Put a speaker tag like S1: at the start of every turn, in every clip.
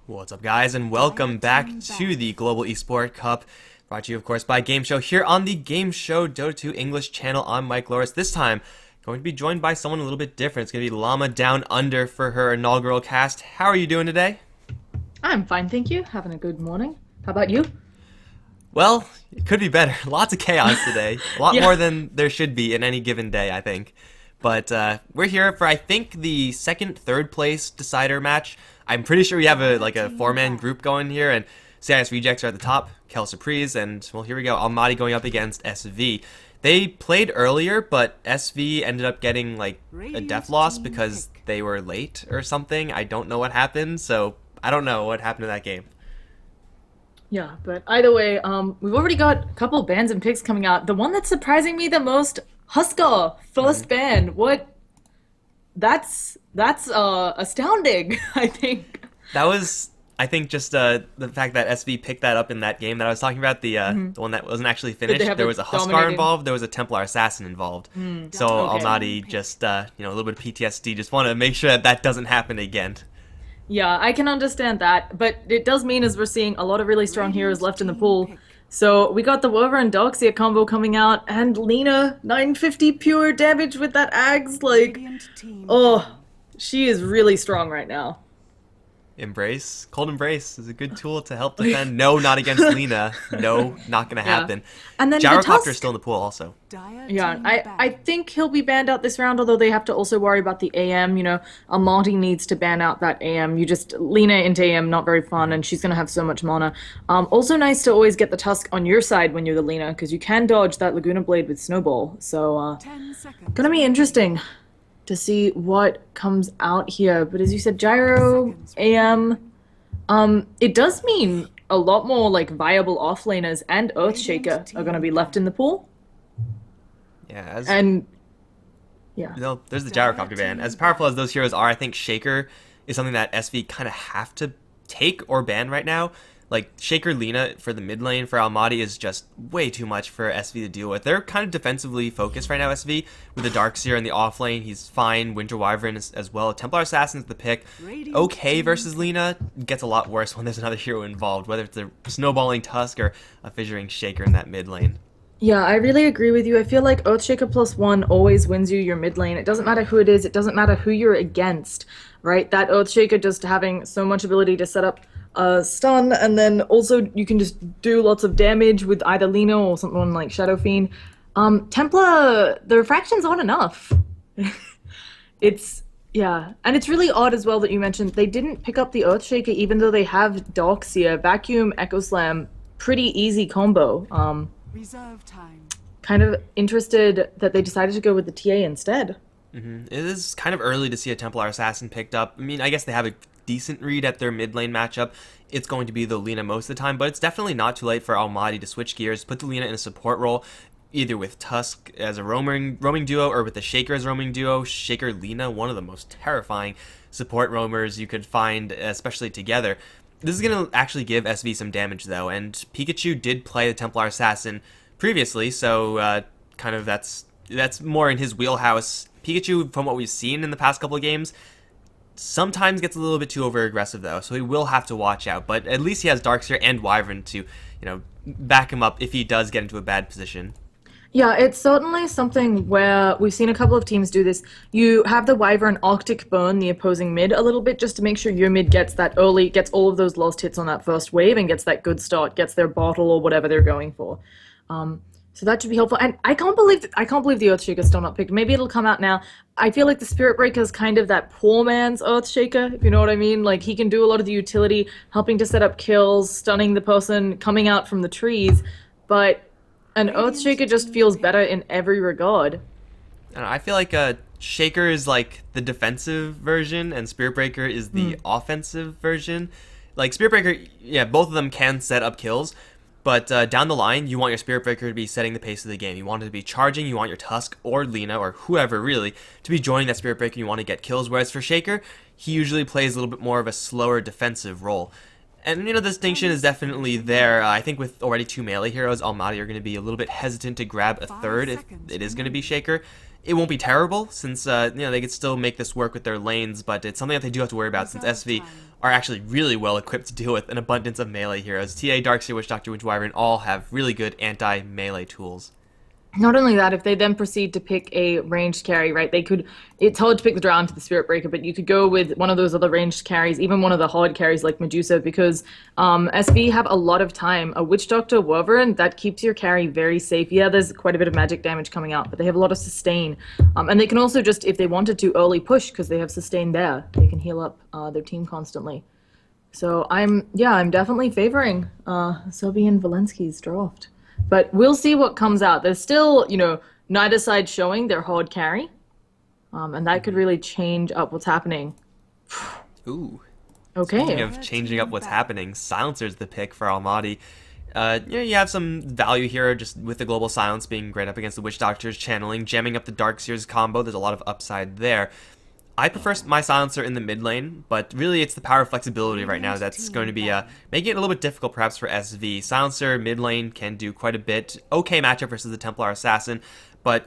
S1: What's up, guys, and welcome back to the Global Esport Cup, brought to you, of course, by GameShow here on the GameShow Dota 2 English channel. I'm Mikelorus. This time, going to be joined by someone a little bit different. It's going to be LLamaDownUnder for her inaugural cast. How are you doing today?
S2: I'm fine, thank you. Having a good morning. How about you?
S1: Well, it could be better. Lots of chaos today. A lot
S2: Yeah.
S1: more than there should be in any given day, I think. But we're here for, I think, the second, third place decider match. I'm pretty sure we have a four-man group going here, and CIS Rejects are at the top, Kel Surprise, and, well, here we go, LLamaDownUnder going up against SV. They played earlier, but SV ended up getting, like, a def loss because they were late or something. I don't know what happened, so I don't know what happened in that game.
S2: Yeah, but either way, we've already got a couple of bans and picks coming out. The one that's surprising me the most, Husker, first ban. What? That's astounding, I think.
S1: That was, I think, just the fact that SV picked that up in that game that I was talking about, the one that wasn't actually finished. There was a Huskar involved, there was a Templar Assassin involved. So
S2: okay.
S1: LLamaDownUnder just, a little bit of PTSD, just want to make sure that that doesn't happen again.
S2: Yeah, I can understand that, but it does mean as we're seeing a lot of really strong heroes left in the pool. So we got the Wolver and Doxia combo coming out, and Lena, 950 pure damage with that Ags, like, oh, she is really strong right now.
S1: Embrace. Cold Embrace is a good tool to help defend. No, not against Lena. No, not going to happen.
S2: And then
S1: Gyrocopter is still in the pool also.
S2: Yeah, I think he'll be banned out this round, although they have to also worry about the AM, Amati needs to ban out that AM. Lena into AM, not very fun, and she's going to have so much mana. Also nice to always get the Tusk on your side when you're the Lena, because you can dodge that Laguna Blade with Snowball. So, gonna be interesting to see what comes out here. But as you said, Gyro, AM, it does mean a lot more, like, viable offlaners and Earthshaker are going to be left in the pool.
S1: Yeah, there's the Gyrocopter ban. As powerful as those heroes are, I think Shaker is something that SV kind of have to take or ban right now. Like, Shaker Lena for the mid lane for LLamaDownUnder is just way too much for SV to deal with. They're kind of defensively focused right now, SV, with the Darkseer in the off lane. He's fine. Winter Wyvern as well. Templar Assassin's the pick. Okay versus Lena. Gets a lot worse when there's another hero involved, whether it's a snowballing Tusk or a fissuring Shaker in that mid lane.
S2: Yeah, I really agree with you. I feel like Earthshaker +1 always wins you your mid lane. It doesn't matter who it is. It doesn't matter who you're against, right? That Earthshaker just having so much ability to set up stun, and then also you can just do lots of damage with either Lena or something like Shadow Fiend. Templar, the refractions aren't enough. Yeah, and it's really odd as well that you mentioned they didn't pick up the Earthshaker even though they have Doxia, Vacuum, Echo Slam, pretty easy combo.
S3: Reserve time.
S2: Kind of interested that they decided to go with the TA instead.
S1: It is kind of early to see a Templar Assassin picked up. I mean, I guess they have a decent read at their mid lane matchup. It's going to be the Lena most of the time, but it's definitely not too late for LLamaDownUnder to switch gears, put the Lena in a support role, either with Tusk as a roaming duo or with the Shaker as a roaming duo. Shaker Lena, one of the most terrifying support roamers you could find, especially together. This is going to actually give SV some damage, though, and Pikachu did play the Templar Assassin previously, so kind of that's more in his wheelhouse. Pikachu, from what we've seen in the past couple of games, sometimes gets a little bit too over-aggressive, though, so he will have to watch out, but at least he has Darkseer and Wyvern to, back him up if he does get into a bad position.
S2: Yeah, it's certainly something where we've seen a couple of teams do this. You have the Wyvern Arctic burn the opposing mid a little bit just to make sure your mid gets all of those lost hits on that first wave and gets that good start, gets their bottle or whatever they're going for. So that should be helpful. And I can't believe the Earthshaker's still not picked. Maybe it'll come out now. I feel like the Spirit Breaker is kind of that poor man's Earthshaker, if you know what I mean. Like, he can do a lot of the utility, helping to set up kills, stunning the person coming out from the trees, but an Earthshaker just feels better in every regard.
S1: I don't know, I feel like Shaker is like the defensive version, and Spirit Breaker is the offensive version. Like, Spirit Breaker, yeah, both of them can set up kills, but down the line, you want your Spirit Breaker to be setting the pace of the game. You want it to be charging, you want your Tusk or Lena, or whoever really, to be joining that Spirit Breaker. You want to get kills, whereas for Shaker, he usually plays a little bit more of a slower defensive role. And, the distinction is definitely there. I think with already two melee heroes, LLamaDownUnder are going to be a little bit hesitant to grab a third if it is going to be Shaker. it won't be terrible since they could still make this work with their lanes, but it's something that they do have to worry about since SV are actually really well equipped to deal with an abundance of melee heroes. TA, Darkseer, Witch Doctor, Witch Wyvern all have really good anti-melee tools.
S2: Not only that, if they then proceed to pick a ranged carry, right, they could, it's hard to pick the Drown to the Spirit Breaker, but you could go with one of those other ranged carries, even one of the hard carries like Medusa, because SV have a lot of time. A Witch Doctor Wyvern, that keeps your carry very safe. Yeah, there's quite a bit of magic damage coming out, but they have a lot of sustain. And they can also just, if they wanted to, early push, because they have sustain there. They can heal up their team constantly. So I'm definitely favoring Sobian Valensky's draft. But we'll see what comes out. There's still, neither side showing their hard carry. And that could really change up what's happening.
S1: Ooh.
S2: Okay.
S1: Speaking of changing up what's happening, Silencer's the pick for Almaty. You have some value here just with the Global Silence being great up against the Witch Doctor's channeling, jamming up the Darkseer's combo. There's a lot of upside there. I prefer my Silencer in the mid lane, but really it's the power of flexibility right now that's going to be making it a little bit difficult perhaps for SV. Silencer mid lane can do quite a bit. Okay matchup versus the Templar Assassin, but,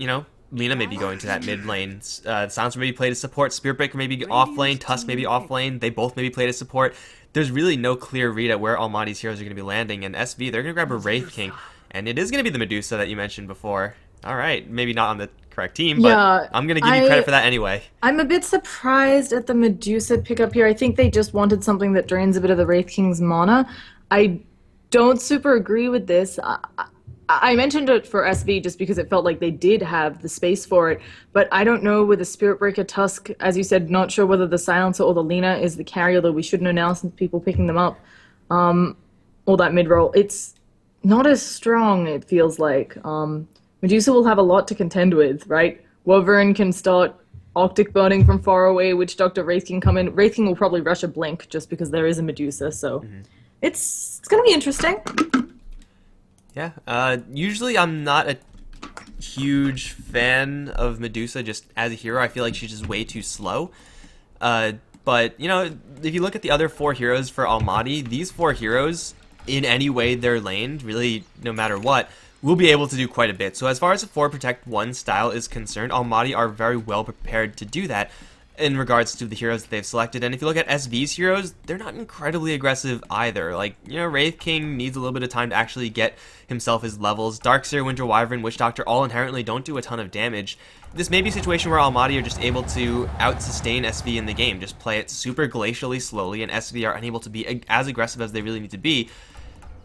S1: Lina may be going to that mid lane. Silencer may be played as support, Spirit Breaker may be off lane, Tusk may be off lane, they both may be played as support. There's really no clear read at where Almaty's heroes are going to be landing, and SV, they're going to grab a Wraith King, and it is going to be the Medusa that you mentioned before. Alright, maybe not on the correct team, but yeah, I'm going to give you credit for that anyway.
S2: I'm a bit surprised at the Medusa pickup here. I think they just wanted something that drains a bit of the Wraith King's mana. I don't super agree with this. I mentioned it for SV just because it felt like they did have the space for it, but I don't know with the Spirit Breaker Tusk, as you said, not sure whether the Silencer or the Lina is the carry, although we should know now since people picking them up, or that mid-roll. It's not as strong, it feels like. Medusa will have a lot to contend with, right? Wyvern can start Arctic burning from far away, Witch Doctor, Wraith King come in. Wraith King will probably rush a Blink just because there is a Medusa, so it's going to be interesting.
S1: Yeah, usually I'm not a huge fan of Medusa just as a hero. I feel like she's just way too slow. But, if you look at the other 4 heroes for Almaty, these 4 heroes, in any way they're laned, really no matter what, will be able to do quite a bit. So as far as the 4 Protect 1 style is concerned, Almaty are very well prepared to do that in regards to the heroes that they've selected. And if you look at SV's heroes, they're not incredibly aggressive either. Like, Wraith King needs a little bit of time to actually get himself his levels. Darkseer, Winter Wyvern, Witch Doctor all inherently don't do a ton of damage. This may be a situation where Almaty are just able to out-sustain SV in the game, just play it super glacially slowly, and SV are unable to be as aggressive as they really need to be.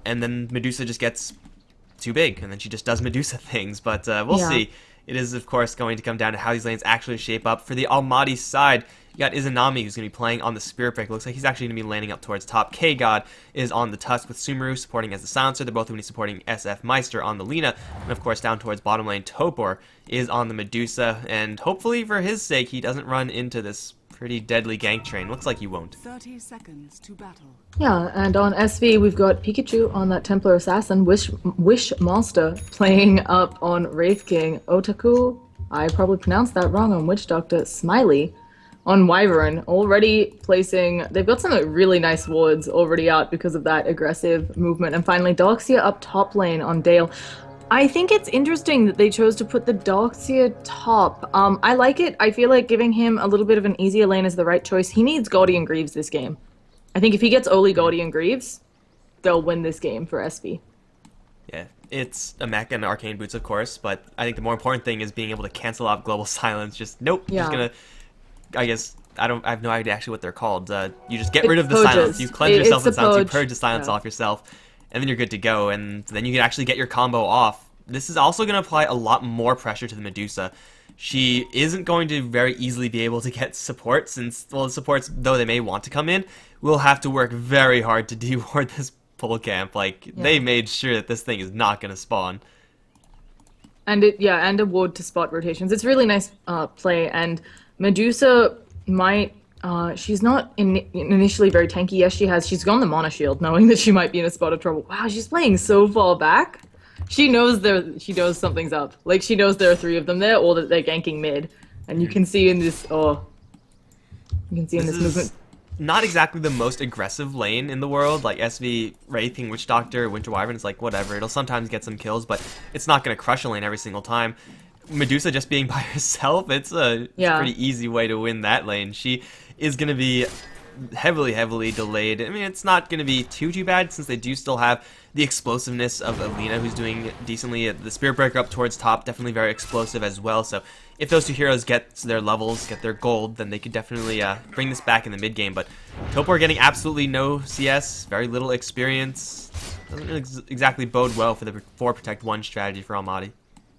S1: And then Medusa just gets too big, and then she just does Medusa things, but we'll see. It is, of course, going to come down to how these lanes actually shape up. For the Almaty side, you got Izanami, who's going to be playing on the Spirit Breaker. Looks like he's actually going to be landing up towards top. K-God is on the Tusk with Sumeru supporting as the Silencer. They're both going to be supporting SF Meister on the Lina. And, of course, down towards bottom lane, Topor is on the Medusa. And hopefully, for his sake, he doesn't run into this pretty deadly gank train. Looks like he won't.
S3: 30 seconds to battle.
S2: Yeah, and on SV, we've got Pikachu on that Templar Assassin, Wishmaster playing up on Wraith King, Otaku, I probably pronounced that wrong, on Witch Doctor, Smiley on Wyvern, already placing, they've got some really nice wards already out because of that aggressive movement. And finally, Darkseer up top lane on Dale. I think it's interesting that they chose to put the Darkseer top. I like it. I feel like giving him a little bit of an easier lane is the right choice. He needs Guardian Greaves this game. I think if he gets Oli Guardian Greaves, they'll win this game for SV.
S1: Yeah, it's a mech and arcane boots, of course, but I think the more important thing is being able to cancel out global silence. Just nope,
S2: Yeah.
S1: just gonna, I guess, I have no idea actually what they're called. You just get rid of the silence. You cleanse yourself of silence, you purge the silence off yourself, and then you're good to go, and then you can actually get your combo off. This is also going to apply a lot more pressure to the Medusa. She isn't going to very easily be able to get support, since, well, the supports, though they may want to come in, will have to work very hard to deward this pull camp. Like, they made sure that this thing is not going to spawn.
S2: And and a ward to spot rotations. It's really nice play, and Medusa might, she's not initially very tanky. Yes, she's gone the Mana Shield, knowing that she might be in a spot of trouble. Wow, she's playing so far back. She knows something's up. Like, she knows there are 3 of them there, or that they're ganking mid. And you can see in this, movement.
S1: Not exactly the most aggressive lane in the world. Like, SV, Wraith King, Witch Doctor, Winter Wyvern is like, whatever. It'll sometimes get some kills, but it's not going to crush a lane every single time. Medusa just being by herself, it's a pretty easy way to win that lane. She is going to be heavily delayed. I mean, it's not going to be too bad since they do still have the explosiveness of Alina, who's doing decently. The Spirit Breaker up towards top, definitely very explosive as well. So if those two heroes get their levels, get their gold, then they could definitely bring this back in the mid game. But Topor getting absolutely no CS, very little experience, doesn't really exactly bode well for the 4 Protect 1 strategy for Almaty.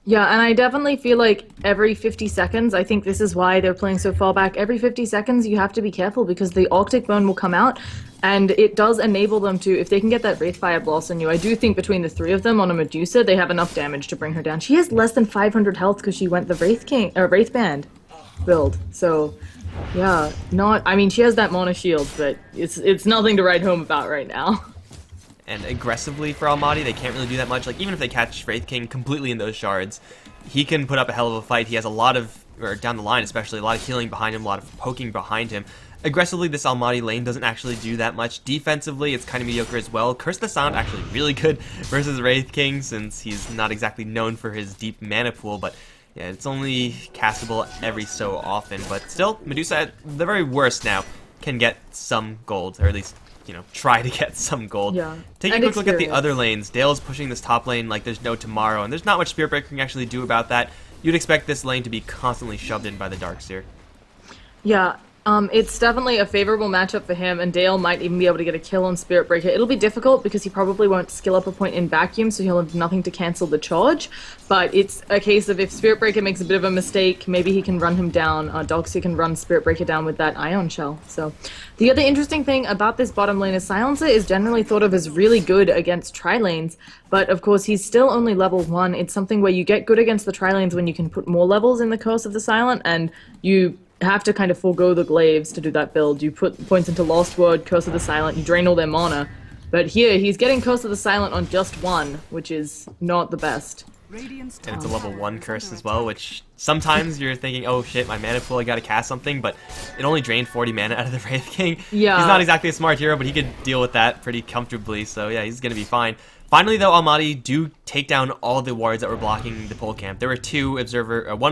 S2: Yeah, and I definitely feel like every 50 seconds, I think this is why they're playing so far back, every 50 seconds you have to be careful because the Arctic Burn will come out, and it does enable them to, if they can get that Wraithfire Blast on you, I do think between the 3 of them on a Medusa, they have enough damage to bring her down. She has less than 500 health because she went the Wraith Band build, so yeah, I mean, she has that Mana Shield, but it's nothing to write home about right now.
S1: And aggressively for Almaty, they can't really do that much. Like, even if they catch Wraith King completely in those shards, he can put up a hell of a fight. He has a lot of, or down the line especially, a lot of healing behind him, a lot of poking behind him. Aggressively, this Almaty lane doesn't actually do that much. Defensively, it's kind of mediocre as well. Curse the Sound actually really good versus Wraith King, since he's not exactly known for his deep mana pool, but yeah, it's only castable every so often. But still, Medusa, at the very worst now, can get some gold, or at least, you know, try to get some gold.
S2: Yeah.
S1: Taking a quick look at the other lanes, Dale's pushing this top lane like there's no tomorrow, and there's not much Spirit Breaker can actually do about that. You'd expect this lane to be constantly shoved in by the Darkseer.
S2: Yeah, it's definitely a favorable matchup for him, and Dale might even be able to get a kill on Spirit Breaker. It'll be difficult because he probably won't skill up a point in vacuum, so he'll have nothing to cancel the charge. But it's a case of if Spirit Breaker makes a bit of a mistake, maybe he can run him down. Darkseer can run Spirit Breaker down with that Ion Shell. So the other interesting thing about this bottom lane is Silencer is generally thought of as really good against tri-lanes, but of course he's still only level 1. It's something where you get good against the tri-lanes when you can put more levels in the Curse of the Silent, and you have to kind of forego the glaives to do that build. You put points into Lost Word, Curse of the Silent, you drain all their mana. But here, he's getting Curse of the Silent on just 1, which is not the best.
S1: And it's a level 1 curse as well, which sometimes you're thinking, oh shit, my mana pool, I gotta cast something, but it only drained 40 mana out of the Wraith King.
S2: Yeah.
S1: He's not exactly a smart hero, but he could deal with that pretty comfortably, so yeah, he's gonna be fine. Finally, though, Almaty do take down all the wards that were blocking the pole camp. There were 1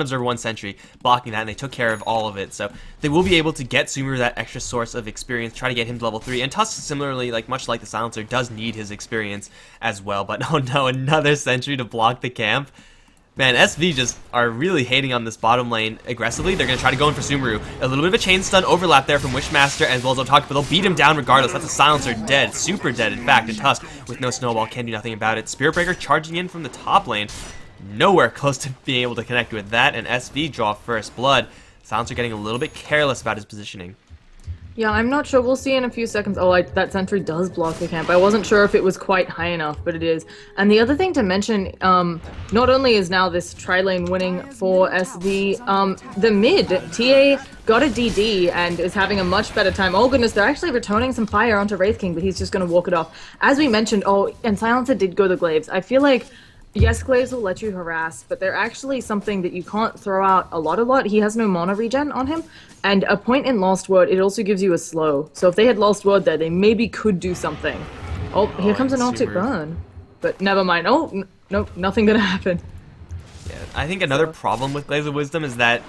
S1: observer, 1 sentry blocking that, and they took care of all of it. So they will be able to get Sumeru that extra source of experience, try to get him to level 3. And Tusk, similarly, like much like the Silencer, does need his experience as well. But oh no, another sentry to block the camp. Man, SV just are really hating on this bottom lane aggressively. They're going to try to go in for Sumeru. A little bit of a chain stun overlap there from Wishmaster as well as Otaki, but they'll beat him down regardless. That's a Silencer dead, super dead in fact, and Tusk with no snowball can do nothing about it. Spirit Breaker charging in from the top lane. Nowhere close to being able to connect with that, and SV draw first blood. Silencer getting a little bit careless about his positioning.
S2: Yeah, I'm not sure. We'll see in a few seconds. Oh, that sentry does block the camp. I wasn't sure if it was quite high enough, but it is. And the other thing to mention, not only is now this tri-lane winning for SV, the mid, TA got a DD and is having a much better time. Oh goodness, they're actually returning some fire onto Wraith King, but he's just going to walk it off. As we mentioned, oh, and Silencer did go the glaives. I feel like yes, glaives will let you harass, but they're actually something that you can't throw out a lot. He has no mana regen on him, and a point in Lost Word, it also gives you a slow. So if they had Lost Word there, they maybe could do something. Oh, here comes an Arctic Burn. But never mind. Oh, nope, nothing gonna happen.
S1: Yeah, I think another problem with Glaives of Wisdom is that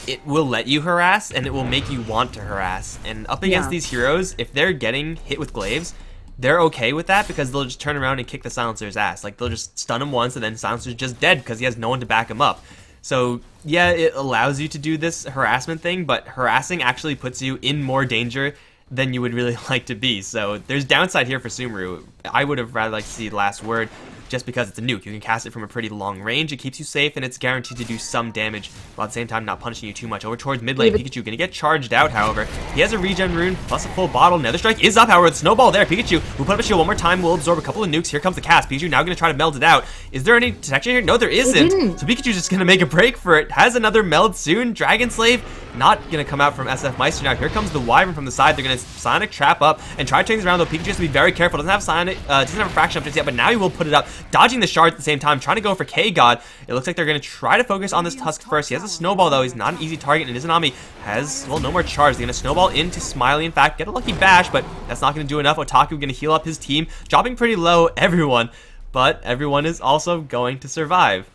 S1: it will let you harass, and it will make you want to harass. And up against these heroes, if they're getting hit with Glaives, they're okay with that because they'll just turn around and kick the Silencer's ass. Like, they'll just stun him once and then Silencer's just dead because he has no one to back him up. So, yeah, it allows you to do this harassment thing, but harassing actually puts you in more danger than you would really like to be. So, there's downside here for Sumeru. I would have rather liked to see Last Word just because it's a nuke. You can cast it from a pretty long range, it keeps you safe, and it's guaranteed to do some damage, while at the same time not punishing you too much. Over towards mid lane, Pikachu gonna get charged out, however. He has a regen rune, plus a full bottle. Nether Strike is up, however, with Snowball there. Pikachu will put up a shield one more time, will absorb a couple of nukes. Here comes the cast. Pikachu now gonna try to meld it out. Is there any detection here? No, there isn't. So Pikachu's just gonna make a break for it. Has another meld soon. Dragon Slave not gonna come out from SF Meister now. Here comes the Wyvern from the side. They're gonna Sonic Trap up and try to turn things around, though Pikachu has to be very careful. Doesn't have Sonic, doesn't have a fraction up just yet, but now he will put it up, dodging the shard at the same time, trying to go for K-God. It looks like they're going to try to focus on this Tusk first. He has a Snowball, though. He's not an easy target, and Izanami has, well, no more charge. They're going to Snowball into Smiley, in fact, get a lucky bash, but that's not going to do enough. Otaku going to heal up his team, dropping pretty low, everyone, but everyone is also going to survive.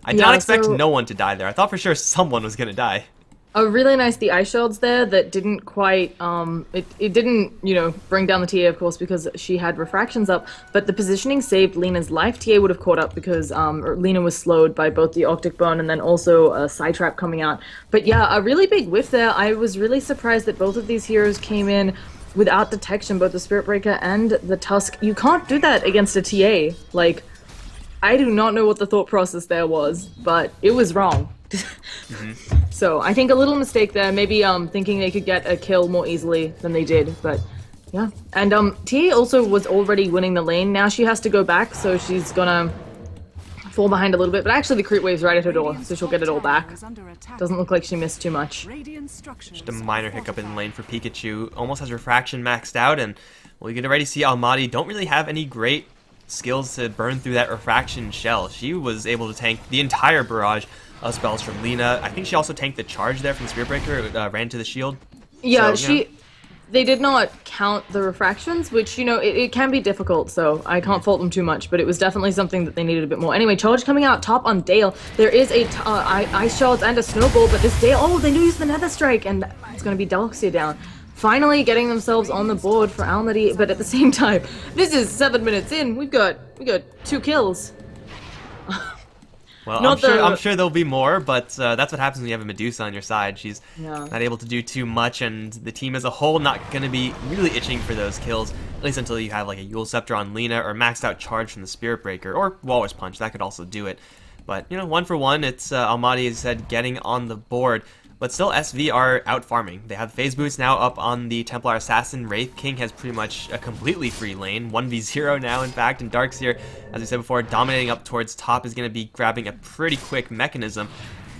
S1: I did not expect
S2: so
S1: no one to die there. I thought for sure someone was going to die.
S2: a really nice DI shields there that didn't quite it didn't, you know, bring down the TA of course because she had refractions up, but the positioning saved Lena's life. TA would have caught up because Lena was slowed by both the Octic Burn and then also a side trap coming out. But yeah, a really big whiff there. I was really surprised that both of these heroes came in without detection, both the Spirit Breaker and the Tusk. You can't do that against a TA. Like, I do not know what the thought process there was, but it was wrong. So I think a little mistake there, maybe thinking they could get a kill more easily than they did, but yeah. And TA also was already winning the lane. Now she has to go back, so she's gonna fall behind a little bit, but actually the creep wave's right at her door, so she'll get it all back. Doesn't look like she missed too much.
S1: Just a minor hiccup in lane for Pikachu. Almost has refraction maxed out, and well, you can already see Almaty don't really have any great skills to burn through that refraction shell. She was able to tank the entire barrage of spells from Lena. I think she also tanked the charge there from the Spirit Breaker. It ran to the shield.
S2: Yeah,
S1: So,
S2: they did not count the refractions, which, you know, it can be difficult, so I can't fault them too much, but it was definitely something that they needed a bit more. Anyway, charge coming out top on Dale. There is a ice shards and a snowball, but this Dale, oh, they used the Nether Strike, and it's going to be Darkseer down. Finally getting themselves on the board for Almaty, but at the same time, this is 7 minutes in. We got 2 kills.
S1: Well, I'm sure there'll be more, but that's what happens when you have a Medusa on your side. She's not able to do too much, and the team as a whole not going to be really itching for those kills, at least until you have like a Yule Scepter on Lena or maxed out charge from the Spirit Breaker, or Walrus Punch. That could also do it. But, you know, 1 for 1, it's Almaty, as I said, getting on the board. But still, SV are out farming. They have phase boots now up on the Templar Assassin. Wraith King has pretty much a completely free lane, 1v0 now in fact, and Darkseer, as we said before, dominating up towards top, is going to be grabbing a pretty quick mechanism.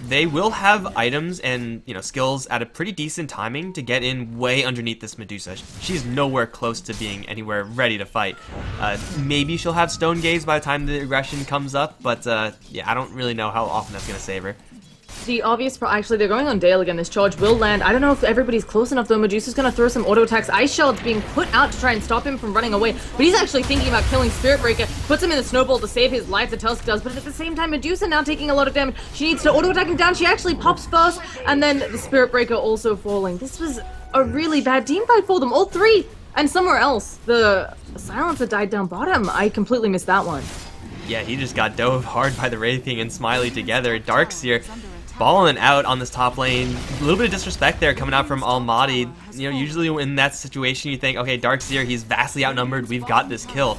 S1: They will have items and, you know, skills at a pretty decent timing to get in way underneath this Medusa. She's nowhere close to being anywhere ready to fight. Maybe she'll have Stone Gaze by the time the aggression comes up, but yeah, I don't really know how often that's going to save her.
S2: The obvious actually, they're going on Dale again. This charge will land. I don't know if everybody's close enough though. Medusa's gonna throw some auto attacks. Ice Shield's being put out to try and stop him from running away, but he's actually thinking about killing Spirit Breaker. Puts him in the snowball to save his life, the Tusk does, but at the same time, Medusa now taking a lot of damage. She needs to auto attack him down. She actually pops first, and then the Spirit Breaker also falling. This was a really bad team fight for them, all 3. And somewhere else, the Silencer died down bottom. I completely missed that one.
S1: Yeah, he just got dove hard by the Wraith King and Smiley together. Darkseer balling out on this top lane. A little bit of disrespect there coming out from Almaty. You know, usually in that situation you think, okay, Darkseer, he's vastly outnumbered, we've got this kill.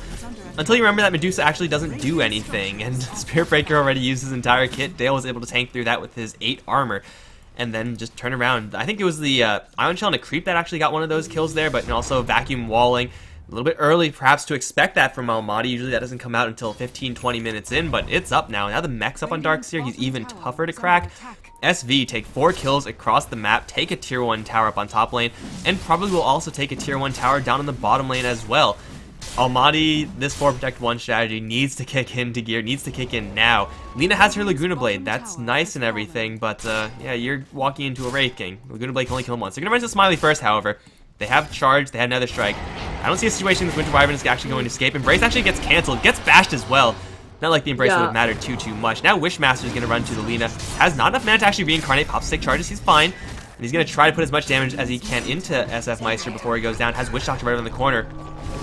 S1: Until you remember that Medusa actually doesn't do anything, and Spirit Breaker already used his entire kit. Dale was able to tank through that with his 8 armor, and then just turn around. I think it was the Ion Shell and a Creep that actually got one of those kills there, but also Vacuum Walling. A little bit early, perhaps, to expect that from Almaty. Usually that doesn't come out until 15-20 minutes in, but it's up now. Now the mech's up on Darkseer, he's even tougher to crack. SV take 4 kills across the map, take a tier 1 tower up on top lane, and probably will also take a tier 1 tower down on the bottom lane as well. Almaty, this 4 Protect 1 strategy needs to kick into gear, needs to kick in now. Lena has her Laguna Blade, that's nice and everything, but yeah, you're walking into a Wraith King. Laguna Blade can only kill him once. They're going to run to Smiley first, however. They have charge, they have another strike. I don't see a situation in which Winter Wyvern is actually going to escape. Embrace actually gets cancelled, gets bashed as well. Not like the Embrace would have mattered too much. Now Wishmaster is going to run to the Lena. Has not enough mana to actually reincarnate, pops 6 charges, he's fine. And he's going to try to put as much damage as he can into SF Meister before he goes down. Has Wish Doctor right in the corner.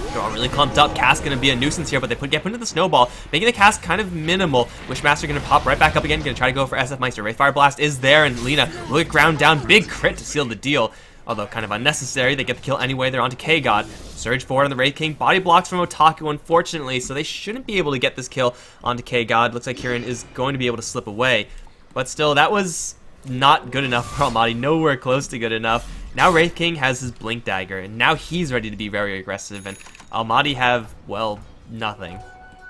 S1: They're all really clumped up. Cask going to be a nuisance here, but they get put into the snowball, making the cast kind of minimal. Wishmaster going to pop right back up again, going to try to go for SF Meister. Wraithfire Blast is there, and Lena will get ground down. Big crit to seal the deal. Although kind of unnecessary, they get the kill anyway. They're onto K-God. Surge forward on the Wraith King. Body blocks from Otaku, unfortunately, so they shouldn't be able to get this kill onto K-God. Looks like Kieran is going to be able to slip away. But still, that was not good enough for Almaty. Nowhere close to good enough. Now Wraith King has his Blink Dagger, and now he's ready to be very aggressive, and Almaty have, well, nothing.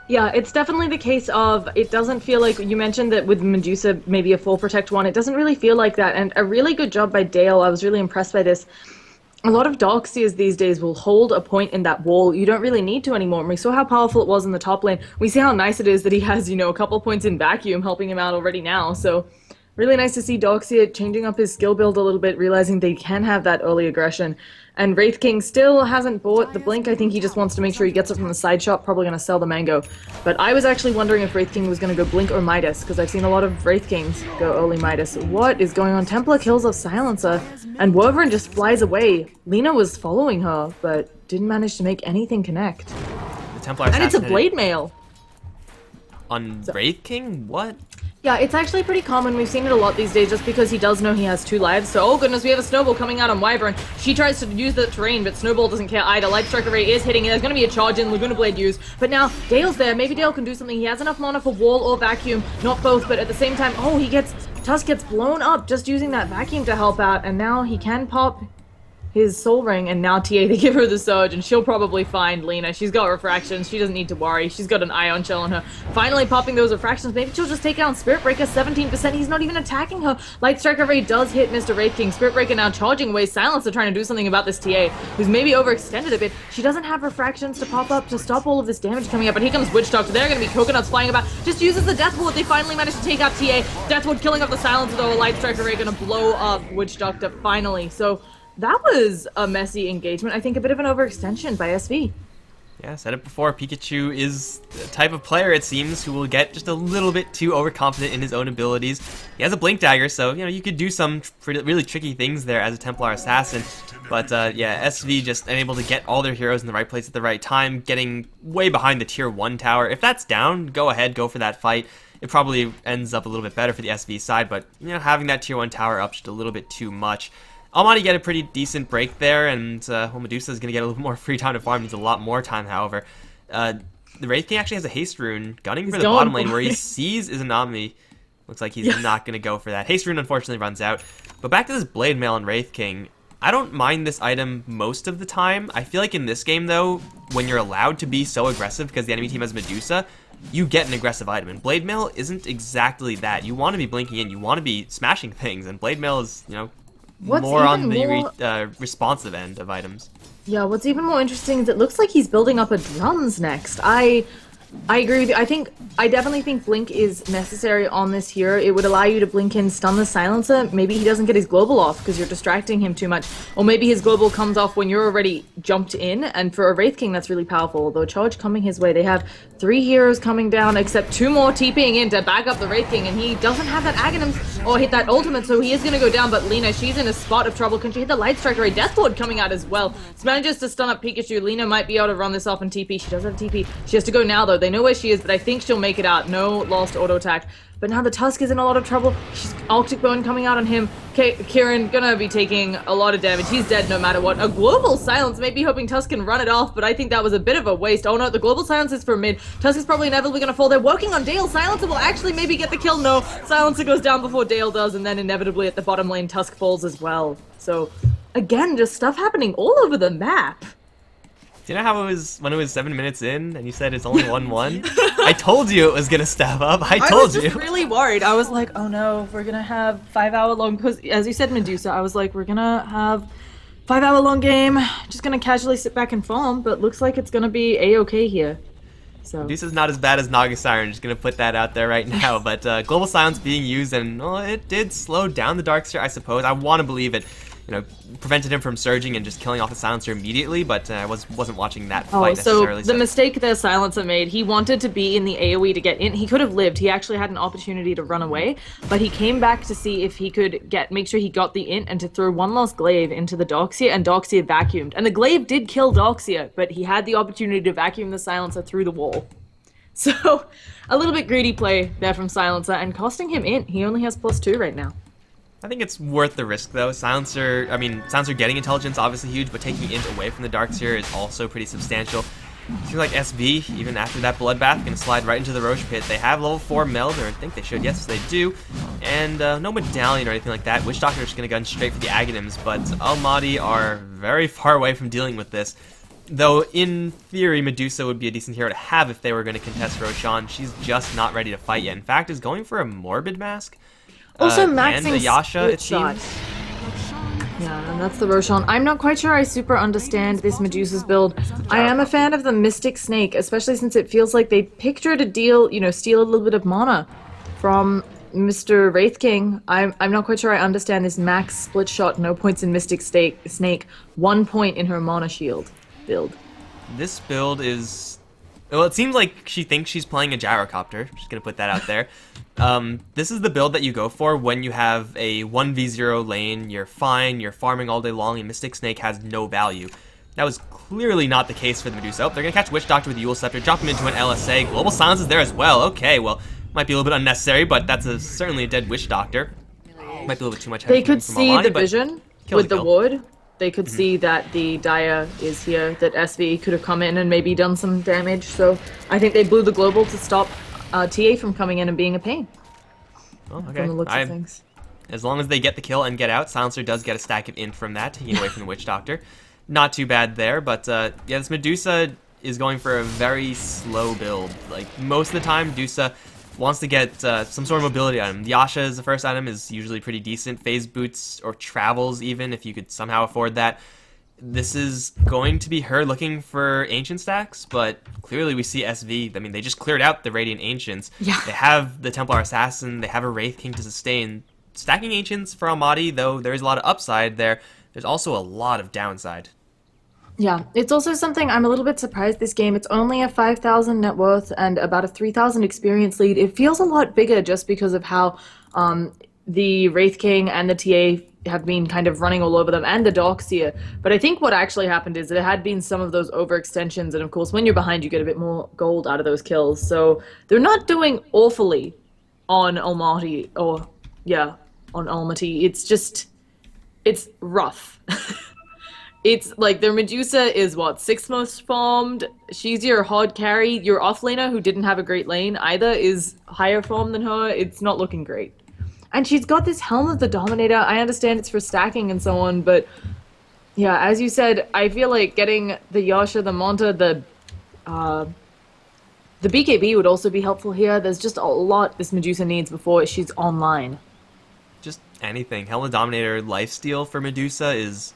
S2: Yeah, it's definitely the case of, it doesn't feel like, you mentioned that with Medusa, maybe a full Protect 1, it doesn't really feel like that, and a really good job by Dale. I was really impressed by this. A lot of Darkseers these days will hold a point in that wall. You don't really need to anymore. And we saw how powerful it was in the top lane. We see how nice it is that he has, you know, a couple points in vacuum helping him out already now. So Really nice to see Doxia changing up his skill build a little bit, realizing they can have that early aggression. And Wraith King still hasn't bought the Blink. I think he just wants to make sure he gets it from the side shop, probably going to sell the Mango. But I was actually wondering if Wraith King was going to go Blink or Midas, because I've seen a lot of Wraith Kings go early Midas. What is going on? Templar kills off Silencer, and Wolverine just flies away. Lina was following her, but didn't manage to make anything connect.
S1: The Templar
S2: And it's a
S1: assassin
S2: Blade Mail.
S1: on Wraith King? What?
S2: Yeah, it's actually pretty common. We've seen it a lot these days just because he does know he has 2 lives. So, oh goodness, we have a Snowball coming out on Wyvern. She tries to use the terrain, but Snowball doesn't care either. Light Striker Ray is hitting it. There's going to be a charge in, Laguna Blade used. But now, Dale's there. Maybe Dale can do something. He has enough mana for Wall or Vacuum. Not both, but at the same time, oh, Tusk gets blown up just using that Vacuum to help out. And now he can pop his Soul Ring, and now TA, they give her the Surge, and she'll probably find Lina. She's got refractions. She doesn't need to worry. She's got an Ion Shell on her. Finally popping those refractions. Maybe she'll just take down Spirit Breaker. 17%. He's not even attacking her. Light Striker Ray does hit Mr. Wraith King. Spirit Breaker now charging away. Silencer trying to do something about this TA, who's maybe overextended a bit. She doesn't have refractions to pop up to stop all of this damage coming up, but here comes Witch Doctor. They're going to be coconuts flying about. Just uses the Death Ward. They finally managed to take out TA. Death Ward killing off the Silencer, though. Light Striker Ray going to blow up Witch Doctor finally. So that was a messy engagement. I think a bit of an overextension by SV.
S1: Yeah, said it before, Pikachu is the type of player, it seems, who will get just a little bit too overconfident in his own abilities. He has a Blink Dagger, so, you know, you could do some really tricky things there as a Templar Assassin. But, yeah, SV just unable to get all their heroes in the right place at the right time, getting way behind the Tier 1 tower. If that's down, go ahead, go for that fight. It probably ends up a little bit better for the SV side, but, you know, having that Tier 1 tower up just a little bit too much. LLamaDownUnder get a pretty decent break there, and well, Medusa is going to get a little more free time to farm. Needs a lot more time, however. The Wraith King actually has a haste rune gunning for the bottom lane where he sees Izanami. Looks like he's not going to go for that. Haste rune unfortunately runs out. But back to this Blade Mail and Wraith King. I don't mind this item most of the time. I feel like in this game, though, when you're allowed to be so aggressive because the enemy team has Medusa, you get an aggressive item. And Blade Mail isn't exactly that. You want to be blinking in. You want to be smashing things. And Blade Mail is, you know, more on the responsive end of items.
S2: Yeah, what's even more interesting is it looks like he's building up a drums next. I agree with you. I definitely think Blink is necessary on this hero. It would allow you to blink in, stun the Silencer. Maybe he doesn't get his global off because you're distracting him too much. Or maybe his global comes off when you're already jumped in. And for a Wraith King, that's really powerful. Although charge coming his way, they have 3 heroes coming down, except 2 more TPing in to back up the Wraith King. And he doesn't have that Aghanims or hit that ultimate, so he is going to go down. But Lina, she's in a spot of trouble. Can she hit the Light Striker? A Death Ward coming out as well. So manages to stun up Pikachu. Lina might be able to run this off and TP. She does have TP. She has to go now, though. They know where she is, but I think she'll make it out. No lost auto attack. But now the Tusk is in a lot of trouble. She's Arctic Bone coming out on him. Kieran gonna be taking a lot of damage. He's dead no matter what. A global silence, maybe hoping Tusk can run it off, but I think that was a bit of a waste. Oh no, the global silence is for mid. Tusk is probably inevitably gonna fall. They're working on Dale. Silencer will actually maybe get the kill. No, Silencer goes down before Dale does, and then inevitably at the bottom lane, Tusk falls as well. So, again, just stuff happening all over the map.
S1: Do you know how it was when it was 7 minutes in and you said it's only 1-1? I told you it was going to step up. I told you.
S2: I was just really worried. I was like, oh no, we're going to have 5-hour long, because as you said, Medusa, I was like, we're going to have 5-hour long game. Just going to casually sit back and farm, but looks like it's going to be A-okay here. So
S1: Medusa's not as bad as Naga Siren, just going to put that out there right now. But Global Silence being used, and well, it did slow down the Darkseer, I suppose. I want to believe it, you know, prevented him from surging and just killing off the Silencer immediately, but I wasn't watching that fight necessarily.
S2: So the mistake the Silencer made, he wanted to be in the AoE to get in. He could have lived. He actually had an opportunity to run away, but he came back to see if he could make sure he got the int and to throw one last glaive into the Darkseer, and Darkseer vacuumed. And the glaive did kill Darkseer, but he had the opportunity to vacuum the Silencer through the wall. So, a little bit greedy play there from Silencer, and costing him int. He only has +2 right now.
S1: I think it's worth the risk, though. Silencer getting intelligence, obviously huge, but taking int away from the Darkseer is also pretty substantial. I feel like SB, even after that Bloodbath, going to slide right into the Roche Pit. They have level 4 meld, or I think they should. Yes, they do. And no medallion or anything like that. Witch Doctor is going to gun straight for the Aghanims, but LLamaDownUnder are very far away from dealing with this. Though, in theory, Medusa would be a decent hero to have if they were going to contest Roshan. She's just not ready to fight yet. In fact, is going for a Morbid Mask.
S2: Also, maxing
S1: and a Yasha, it seems.
S2: Yeah, and that's the Roshan. I'm not quite sure I super understand this Medusa's build. I am a fan of the Mystic Snake, especially since it feels like they picked her to deal, you know, steal a little bit of mana from Mr. Wraith King, I'm not quite sure I understand this max split shot, no points in Mystic Snake, 1 point in her Mana Shield build.
S1: This build is... Well, it seems like she thinks she's playing a gyrocopter. Just gonna put that out there. This is the build that you go for when you have a 1v0 lane, you're fine, you're farming all day long, and Mystic Snake has no value. That was clearly not the case for the Medusa. Oh, they're gonna catch Witch Doctor with the Eul Scepter, drop him into an LSA. Global Silence is there as well. Okay, well, might be a little bit unnecessary, but that's certainly a dead Witch Doctor. Might be a little bit too much.
S2: They could
S1: from
S2: see
S1: Almani,
S2: the
S1: but
S2: vision with the ward. They could see that the Dire is here, that SV could have come in and maybe done some damage. So I think they blew the global to stop TA from coming in and being a pain.
S1: Oh, okay.
S2: From the looks of things.
S1: As long as they get the kill and get out, Silencer does get a stack of int from that, taking away from the Witch Doctor. Not too bad there, but yeah, this Medusa is going for a very slow build. Like, most of the time, Medusa wants to get some sort of mobility item. Yasha is the first item, is usually pretty decent. Phase boots or travels even, if you could somehow afford that. This is going to be her looking for ancient stacks, but clearly we see SV. I mean, they just cleared out the Radiant Ancients.
S2: Yeah.
S1: They have the Templar Assassin, they have a Wraith King to sustain. Stacking Ancients for Almaty, though there is a lot of upside there, there's also a lot of downside.
S2: Yeah, it's also something I'm a little bit surprised this game. It's only a 5,000 net worth and about a 3,000 experience lead. It feels a lot bigger just because of how the Wraith King and the TA have been kind of running all over them, and the Doxia. But I think what actually happened is there had been some of those overextensions, and of course when you're behind you get a bit more gold out of those kills. So they're not doing awfully on Almaty, or yeah, on Almaty. It's just, it's rough. It's like their Medusa is what, 6th most farmed. She's your hard carry. Your offlaner, who didn't have a great lane either, is higher farmed than her. It's not looking great. And she's got this Helm of the Dominator. I understand it's for stacking and so on, but yeah, as you said, I feel like getting the Yasha, the Monta, the BKB would also be helpful here. There's just a lot this Medusa needs before she's online.
S1: Just anything. Helm of the Dominator lifesteal for Medusa is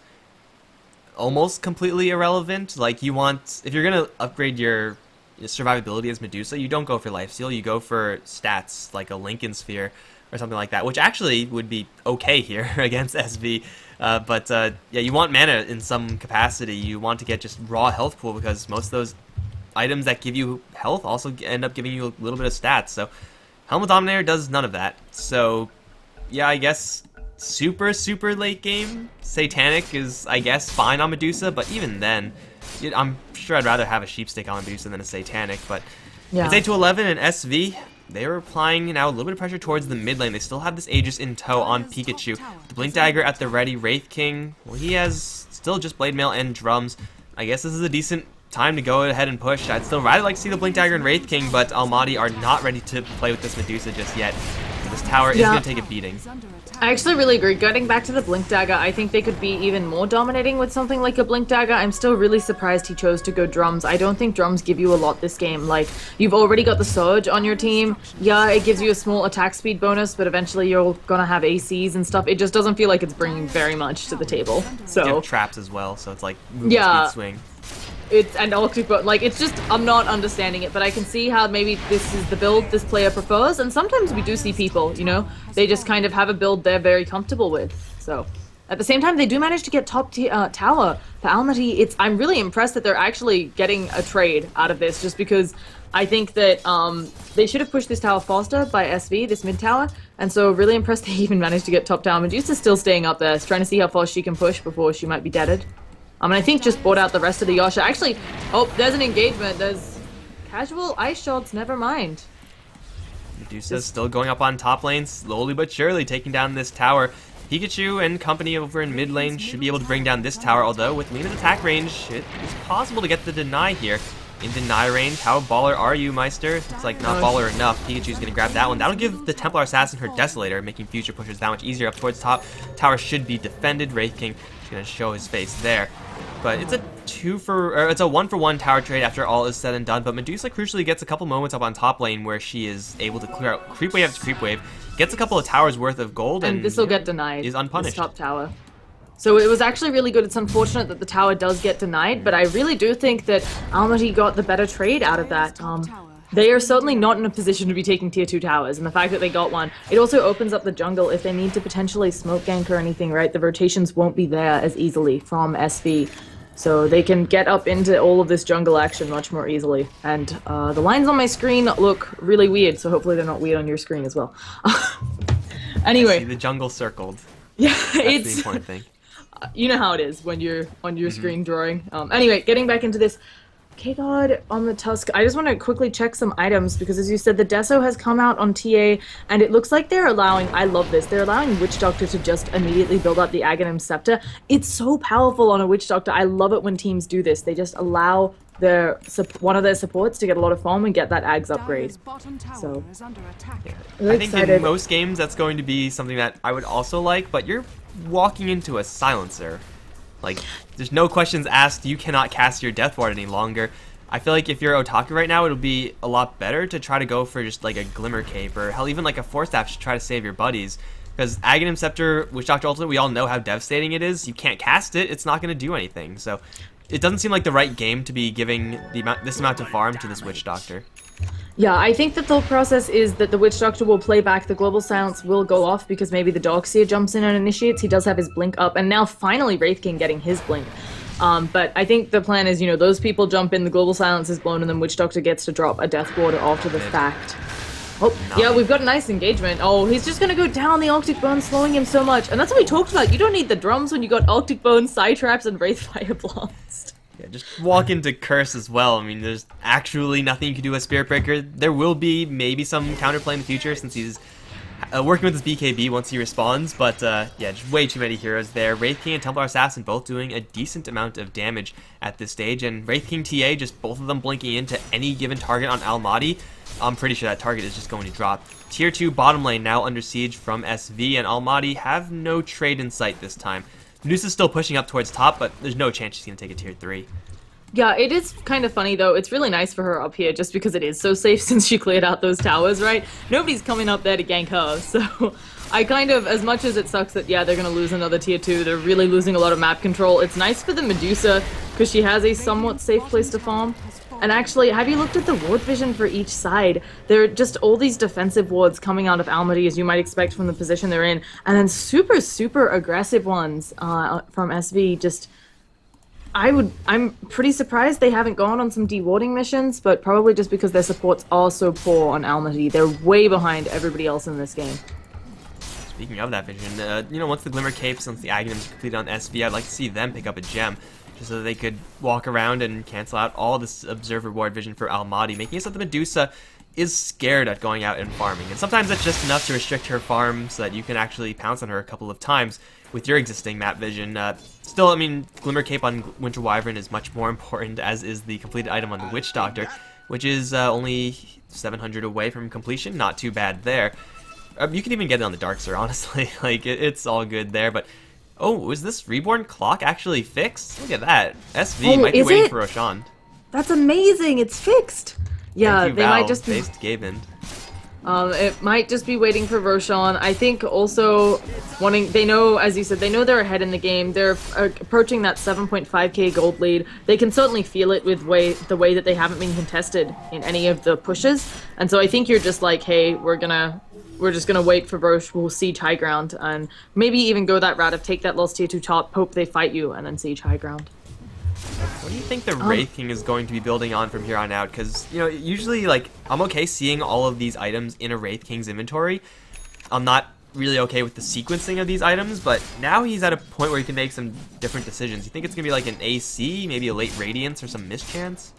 S1: almost completely irrelevant. Like, you want, if you're gonna upgrade your survivability as Medusa, you don't go for lifesteal, you go for stats like a Lincoln Sphere or something like that, which actually would be okay here against SV. But yeah, you want mana in some capacity. You want to get just raw health pool, because most of those items that give you health also end up giving you a little bit of stats. So Helm of Dominator does none of that. So yeah, I guess super late game Satanic is, I guess, fine on Medusa, but even then, I'm sure I'd rather have a Sheepstick on Medusa than a Satanic. But
S2: Yeah.
S1: it's 8-11 and SV. They are applying now a little bit of pressure towards the mid lane. They still have this Aegis in tow on Pikachu. The Blink Dagger at the ready. Wraith King, well, he has still just Blade Mail and Drums. I guess this is a decent time to go ahead and push. I'd still rather like to see the Blink Dagger and Wraith King, but Almaty are not ready to play with this Medusa just yet. This tower is
S2: Yeah.
S1: going to take a beating.
S2: I actually really agree. Getting back to the Blink Dagger, I think they could be even more dominating with something like a Blink Dagger. I'm still really surprised he chose to go Drums. I don't think Drums give you a lot this game. Like, you've already got the Surge on your team. Yeah, it gives you a small attack speed bonus, but eventually you're gonna have ACs and stuff. It just doesn't feel like it's bringing very much to the table.
S1: You
S2: So,
S1: have traps as well, so it's like movement
S2: Yeah.
S1: speed swing.
S2: it's, and Octopus, like, it's just, I'm not understanding it, but I can see how maybe this is the build this player prefers, and sometimes we do see people, you know, they just kind of have a build they're very comfortable with. So, at the same time, they do manage to get top tower for Almaty. I'm really impressed that they're actually getting a trade out of this, just because I think that they should have pushed this tower faster by SV, this mid tower, and so really impressed they even managed to get top tower. Medusa's still staying up there, trying to see how fast she can push before she might be deaded. And I think just bought out the rest of the Yasha. Actually, oh, there's an engagement. There's casual ice shots, never mind.
S1: Medusa's still going up on top lane, slowly but surely taking down this tower. Pikachu and company over in mid lane should be able to bring down this tower, although with Lena's attack range, it is possible to get the deny here. In deny range, how baller are you, Meister? It's like not baller enough. Pikachu's gonna grab that one. That'll give the Templar Assassin her Desolator, making future pushes that much easier up towards top. Tower should be defended. Wraith King is gonna show his face there. But it's a 1-for-1 tower trade after all is said and done. But Medusa crucially gets a couple moments up on top lane where she is able to clear out creep wave after creep wave, gets a couple of towers worth of gold,
S2: And this will get denied.
S1: Is unpunished.
S2: This top tower. So it was actually really good. It's unfortunate that the tower does get denied, but I really do think that Almaty got the better trade out of that. They are certainly not in a position to be taking tier 2 towers, and the fact that they got one, it also opens up the jungle if they need to potentially smoke gank or anything, right? The rotations won't be there as easily from SV, so they can get up into all of this jungle action much more easily. And the lines on my screen look really weird, so hopefully they're not weird on your screen as well. Anyway.
S1: See the jungle circled.
S2: Yeah,
S1: That's
S2: it's...
S1: the important thing.
S2: You know how it is when you're on your screen drawing. Anyway, getting back into this. K-God on the Tusk. I just want to quickly check some items because, as you said, the Deso has come out on TA, and it looks like they're allowing, I love this, they're allowing Witch Doctor to just immediately build up the Aghanim Scepter. It's so powerful on a Witch Doctor. I love it when teams do this. They just allow one of their supports to get a lot of farm and get that Ags upgrade. So,
S1: I think in most games that's going to be something that I would also like, but you're walking into a silencer. Like, there's no questions asked, you cannot cast your Death Ward any longer. I feel like if you're Otaku right now, it'll be a lot better to try to go for just like a Glimmer Cape, or hell, even like a Force Staff to try to save your buddies. Because Aghanim Scepter, Witch Doctor Ultimate, we all know how devastating it is. You can't cast it, it's not going to do anything. So, it doesn't seem like the right game to be giving this amount of farm to this Witch Doctor.
S2: Yeah, I think the thought process is that the Witch Doctor will play back, the Global Silence will go off because maybe the Darkseer jumps in and initiates. He does have his Blink up, and now finally Wraith King getting his Blink. But I think the plan is, you know, those people jump in, the Global Silence is blown, and then Witch Doctor gets to drop a Death Ward after the fact. Oh, yeah, we've got a nice engagement. Oh, he's just gonna go down the Arctic Bone, slowing him so much. And that's what we talked about. You don't need the drums when you got Arctic Bone, Psy Traps, and Wraith Fire Blast.
S1: Yeah, just walk into Curse as well. I mean, there's actually nothing you can do with Spirit Breaker. There will be maybe some counterplay in the future since he's working with his BKB once he responds, but yeah, just way too many heroes there. Wraith King and Templar Assassin both doing a decent amount of damage at this stage, and Wraith King TA, just both of them blinking into any given target on LLamaD. I'm pretty sure that target is just going to drop. Tier 2 bottom lane now under siege from SV, and LLamaD have no trade in sight this time. Medusa's still pushing up towards top, but there's no chance she's going to take a tier 3.
S2: Yeah, it is kind of funny, though. It's really nice for her up here, just because it is so safe since she cleared out those towers, right? Nobody's coming up there to gank her, so I kind of, as much as it sucks that, yeah, they're going to lose another tier 2, they're really losing a lot of map control. It's nice for the Medusa, because she has a somewhat safe place to farm. And actually, have you looked at the ward vision for each side? There are just all these defensive wards coming out of LLamaD, as you might expect from the position they're in, and then super, super aggressive ones from SV. Just, I'm pretty surprised they haven't gone on some dewarding missions, but probably just because their supports are so poor on LLamaD. They're way behind everybody else in this game.
S1: Speaking of that vision, you know, once the Glimmer Capes, once the Aghanims are completed on SV, I'd like to see them pick up a gem, just so that they could walk around and cancel out all this Observer Ward vision for LLamaD, making it so that the Medusa is scared at going out and farming. And sometimes that's just enough to restrict her farm so that you can actually pounce on her a couple of times with your existing map vision. Still, I mean, Glimmer Cape on Winter Wyvern is much more important, as is the completed item on the Witch Doctor, which is only 700 away from completion. Not too bad there. You can even get it on the Darkseer, honestly. Like, it's all good there, but... Oh, was this Reborn Clock actually fixed? Look at that. SV might be waiting for Roshan.
S2: That's amazing, it's fixed! Yeah,
S1: you,
S2: they might just be...
S1: Based Gaben.
S2: It might just be waiting for Roshan. I think also wanting, they know, as you said, they know they're ahead in the game. They're approaching that 7.5k gold lead. They can certainly feel it with the way that they haven't been contested in any of the pushes. And so I think you're just like, hey, we're just gonna wait for Roche, we'll siege high ground, and maybe even go that route of take that lost tier 2 top, hope they fight you, and then siege high ground.
S1: What do you think the Wraith King is going to be building on from here on out? Because, you know, usually, like, I'm okay seeing all of these items in a Wraith King's inventory. I'm not really okay with the sequencing of these items, but now he's at a point where he can make some different decisions. You think it's going to be like an AC, maybe a late Radiance, or some mischance?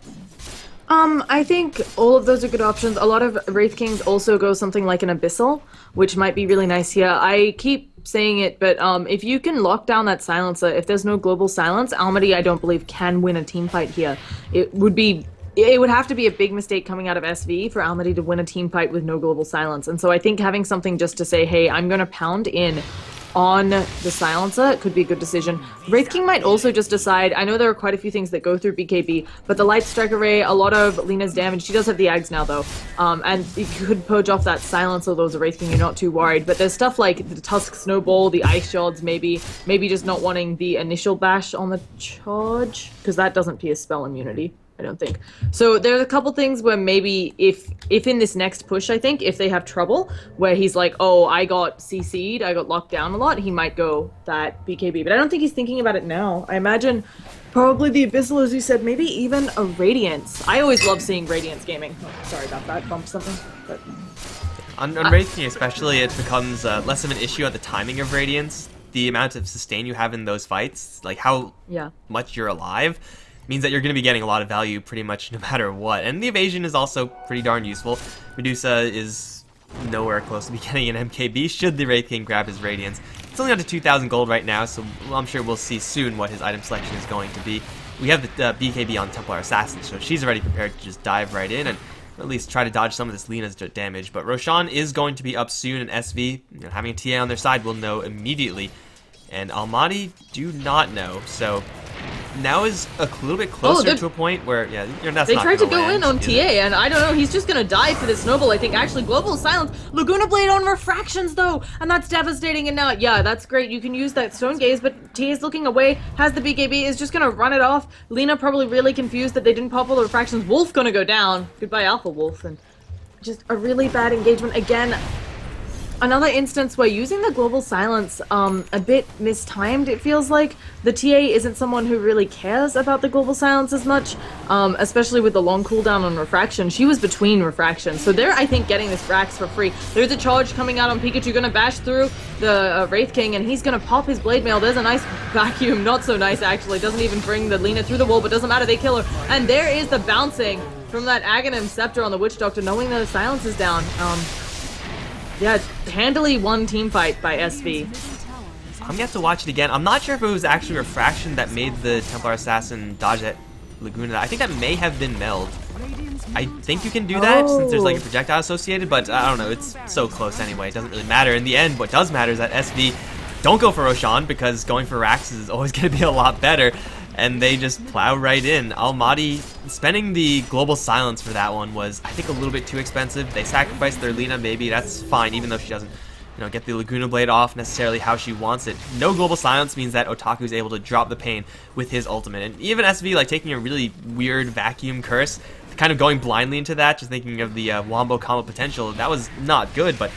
S2: I think all of those are good options. A lot of Wraith Kings also go something like an Abyssal, which might be really nice here. I keep saying it, but if you can lock down that Silencer, if there's no global silence, LLamaD, I don't believe, can win a team fight here. It would have to be a big mistake coming out of SV for LLamaD to win a team fight with no global silence. And so I think having something just to say, hey, I'm going to pound in on the Silencer could be a good decision. Wraith King might also just decide, I know there are quite a few things that go through BKB, but the Light Strike Array, a lot of Lena's damage, she does have the Ags now though, and you could purge off that Silencer, though as a Wraith King you're not too worried, but there's stuff like the Tusk Snowball, the Ice Shards maybe just not wanting the initial bash on the charge, because that doesn't pierce spell immunity. I don't think. So there's a couple things where maybe if in this next push, I think, if they have trouble, where he's like, oh, I got CC'd, I got locked down a lot, he might go that BKB. But I don't think he's thinking about it now. I imagine probably the Abyssal, as you said, maybe even a Radiance. I always love seeing Radiance gaming. Oh, sorry about that, bumped something. But
S1: On Wraith King especially, it becomes less of an issue at the timing of Radiance. The amount of sustain you have in those fights, like how much you're alive, means that you're going to be getting a lot of value pretty much no matter what. And the evasion is also pretty darn useful. Medusa is nowhere close to be getting an MKB should the Wraith King grab his Radiance. It's only down to 2,000 gold right now, so I'm sure we'll see soon what his item selection is going to be. We have the BKB on Templar Assassin, so she's already prepared to just dive right in and at least try to dodge some of this Lina's damage. But Roshan is going to be up soon, and SV, having a TA on their side, will know immediately. And Almaty do not know, so now is a little bit closer to a point where, that's
S2: they
S1: not
S2: tried to
S1: gonna
S2: go
S1: land,
S2: in on TA, and I don't know, he's just gonna die for this Snowball, I think. Actually, Global Silence, Laguna Blade on Refractions, though, and that's devastating, and now, that's great. You can use that Stone Gaze, but TA is looking away, has the BKB, is just gonna run it off. Lina probably really confused that they didn't pop all the Refractions. Wolf gonna go down. Goodbye, Alpha Wolf, and just a really bad engagement. Again, another instance where using the Global Silence a bit mistimed, it feels like. The TA isn't someone who really cares about the Global Silence as much, especially with the long cooldown on Refraction. She was between Refractions, so they're, I think, getting this Rax for free. There's a charge coming out on Pikachu, gonna bash through the Wraith King, and he's gonna pop his Blade Mail. There's a nice vacuum, not so nice actually, doesn't even bring the Lina through the wall, but doesn't matter, they kill her. And there is the bouncing from that Aghanim Scepter on the Witch Doctor, knowing the silence is down. Handily won team fight by SV.
S1: I'm gonna have to watch it again. I'm not sure if it was actually Refraction that made the Templar Assassin dodge that Laguna. I think that may have been Meld. I think you can do that since there's like a projectile associated, but I don't know, it's so close anyway, it doesn't really matter. In the end, what does matter is that SV don't go for Roshan, because going for Rax is always going to be a lot better, and they just plow right in. Almaty, spending the Global Silence for that one was, I think, a little bit too expensive. They sacrificed their Lina, maybe, that's fine, even though she doesn't get the Laguna Blade off necessarily how she wants it. No Global Silence means that Otaku is able to drop the pain with his ultimate. And even SV, like, taking a really weird vacuum curse, kind of going blindly into that, just thinking of the Wombo combo potential, that was not good, but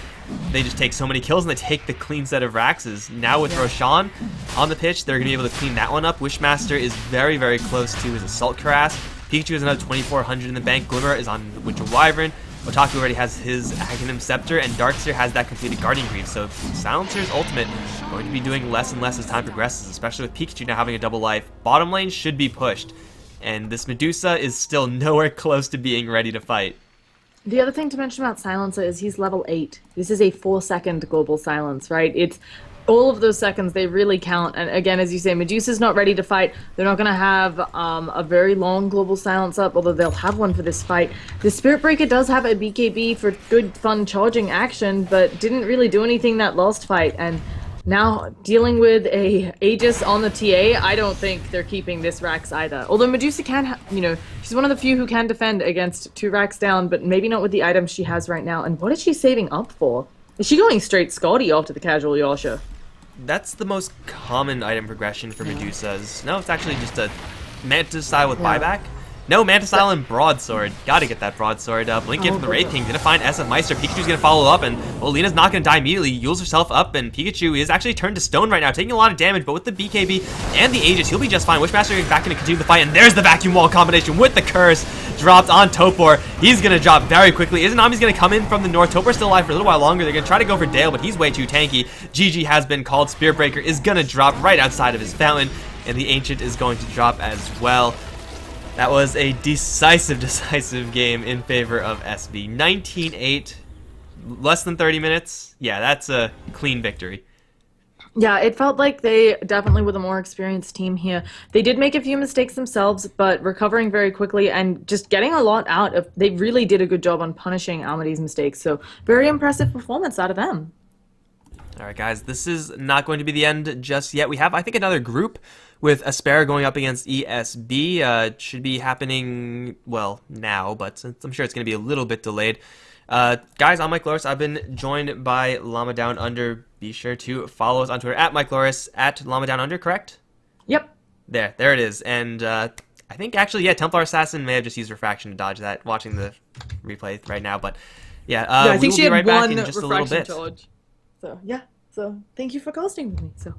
S1: they just take so many kills and they take the clean set of Raxes. Now with Roshan on the pitch, they're going to be able to clean that one up. Wishmaster is very, very close to his Assault Cuirass. Pikachu has another 2,400 in the bank. Glimmer is on Winter Wyvern. Otaku already has his Aghanim Scepter, and Darkseer has that completed Guardian Greaves. So Silencer's ultimate going to be doing less and less as time progresses, especially with Pikachu now having a double life. Bottom lane should be pushed, and this Medusa is still nowhere close to being ready to fight.
S2: The other thing to mention about Silencer is he's level 8. This is a 4-second Global Silence, right? It's all of those seconds, they really count. And again, as you say, Medusa's not ready to fight. They're not going to have a very long Global Silence up, although they'll have one for this fight. The Spirit Breaker does have a BKB for good, fun charging action, but didn't really do anything that last fight. And now, dealing with a Aegis on the TA, I don't think they're keeping this Rax either. Although Medusa can, she's one of the few who can defend against 2 Rax down, but maybe not with the items she has right now. And what is she saving up for? Is she going straight Scotty after the casual Yasha?
S1: That's the most common item progression for Medusas. No, it's actually just a Mantis style with buyback. No, Mantis style and Broadsword. Gotta get that Broadsword. Blink in from the Wraith King. Gonna find SF Meister. Pikachu's gonna follow up, and Lina's not gonna die immediately. Yules herself up, and Pikachu is actually turned to stone right now, taking a lot of damage, but with the BKB and the Aegis, he'll be just fine. Wishmaster is back gonna continue the fight, and there's the Vacuum Wall combination with the Curse dropped on Topor. He's gonna drop very quickly. Izanami's gonna come in from the north. Topor's still alive for a little while longer. They're gonna try to go for Dale, but he's way too tanky. GG has been called. Spirit Breaker is gonna drop right outside of his fountain, and the Ancient is going to drop as well. That was a decisive game in favor of SV. 19-8, less than 30 minutes. Yeah, that's a clean victory.
S2: Yeah, it felt like they definitely were the more experienced team here. They did make a few mistakes themselves, but recovering very quickly and just getting a lot out of... They really did a good job on punishing Almaty's mistakes, so very impressive performance out of them.
S1: Alright guys, this is not going to be the end just yet. We have, I think, another group with Aspera going up against ESB. It should be happening, well, now, but I'm sure it's going to be a little bit delayed. Guys, I'm Mikelorus. I've been joined by LLamaDownUnder. Be sure to follow us on Twitter at Mikelorus, at LLamaDownUnder, correct?
S2: Yep.
S1: There it is. And I think actually, yeah, Templar Assassin may have just used Refraction to dodge that, watching the replay right now, but yeah,
S2: I
S1: we
S2: think
S1: will
S2: she
S1: be
S2: had
S1: right back
S2: one
S1: in just a little
S2: refraction
S1: bit.
S2: charge. So yeah. So thank you for casting with me. So.